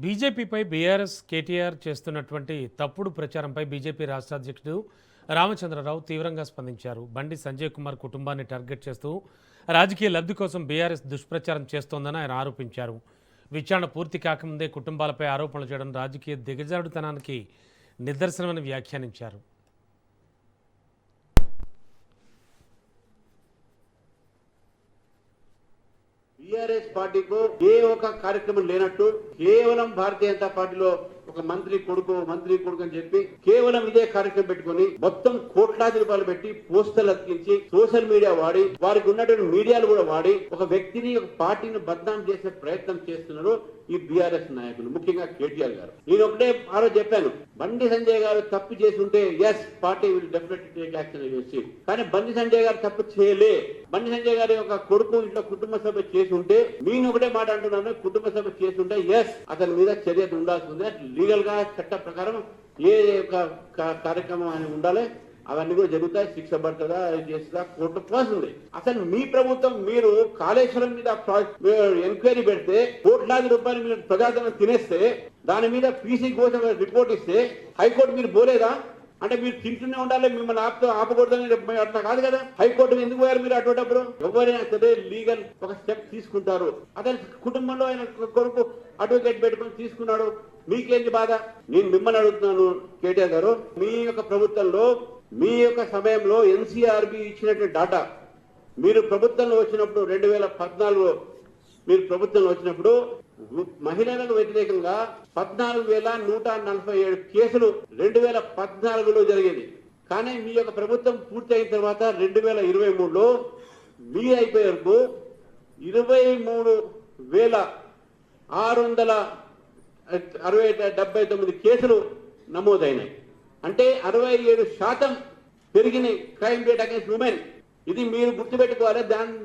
బీజేపీపై BRS KTR చేస్తున్నటువంటి తప్పుడు ప్రచారంపై BJP రాష్ట్ర అధ్యక్షుడు రామచంద్రరావు తీవ్రంగా స్పందించారు. బండి సంజయ్ కుమార్ కుటుంబాన్ని టార్గెట్ చేస్తూ రాజకీయ లబ్ధి కోసం బీఆర్ఎస్ దుష్ప్రచారం చేస్తోందని ఆయన ఆరోపించారు. విచారణ పూర్తి కాకముందే కుటుంబాలపై ఆరోపణలు చేయడం రాజకీయ దిగజారుడుతనానికి నిదర్శనమని వ్యాఖ్యానించారు. టీఆర్ఎస్ పార్టీకు ఏ ఒక కార్యక్రమం లేనట్టు కేవలం భారతీయ జనతా పార్టీలో ఒక మంత్రి కొడుకు అని చెప్పి కేవలం ఇదే కార్యక్రమం పెట్టుకుని మొత్తం కోట్లాది రూపాయలు పెట్టి పోస్టర్లు అతికించి సోషల్ మీడియా వాడి వారికి ఉన్నటువంటి మీడియాలు కూడా వాడి ఒక వ్యక్తిని ఒక పార్టీని బద్నాం చేసే ప్రయత్నం చేస్తున్నారు ఈ బీఆర్ఎస్ నాయకులు, ముఖ్యంగా కేటీఆర్ గారు. నేను ఒకటే ఆరో చెప్పాను, బండి సంజయ్ గారు తప్పు చేసి ఉంటే yes party will definitely take action చేసి, కానీ బండి సంజయ్ గారు తప్పు చేయలే. బండి సంజయ్ గారి యొక్క కొడుకు ఇంట్లో కుటుంబ సభ చేసి ఉంటే నేను ఒకటే మాట అంటున్నాను, కుటుంబ సభ చేసి ఉంటే ఎస్ అతని మీద చర్య ఉండాల్సి ఉంది. లీగల్ గా చట్ట ప్రకారం ఏ కార్యక్రమం అని ఉండాలి, అవన్నీ కూడా జరుగుతాయి. శిక్ష పడుతుందా చేస్తుందా కోర్టు ప్రాసెస్ ఉంది. అసలు మీ ప్రభుత్వం మీరు కాళేశ్వరం మీద ఎంక్వైరీ పెడితే కోట్లాది రూపాయలు మీరు ప్రజాధనం తినేస్తే దాని మీద పీసీ కోసం రిపోర్ట్ ఇస్తే హైకోర్టు మీరు పోలేదా? అంటే మీరు తింటూనే ఉండాలి, మిమ్మల్ని ఆపకూడదని అట్లా కాదు కదా. హైకోర్టు ఎందుకు పోయారు మీరు అటువంటిప్పుడు? ఎవరైనా సరే లీగల్ ఒక స్టెప్ తీసుకుంటారు. అతని కుటుంబంలో ఆయన కొడుకు అడ్వకేట్ పెట్టుకుని తీసుకున్నాడు, మీకేంటి బాధ? నేను మిమ్మల్ని అడుగుతున్నాను కేటీఆర్ గారు, మీ యొక్క ప్రభుత్వంలో మీ యొక్క సమయంలో ఎన్సీఆర్బి ఇచ్చినటువంటి డాటా మీరు ప్రభుత్వంలో వచ్చినప్పుడు 2014లో మీరు ప్రభుత్వంలో వచ్చినప్పుడు మహిళలకు వ్యతిరేకంగా 14,147 కేసులు 2014లో జరిగేది. కానీ మీ యొక్క ప్రభుత్వం పూర్తి అయిన తర్వాత 2023లో మీ అయిపోయే వరకు 23,679 కేసులు నమోదైనాయి. అంటే 67% పెరిగినాయి క్రైమ్ రేట్ అగైన్స్ ఉమెన్. ఇది మీరు గుర్తుపెట్టుకోవాలి.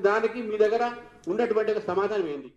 దానికి మీ దగ్గర ఉన్నటువంటి సమాధానం ఏంటి?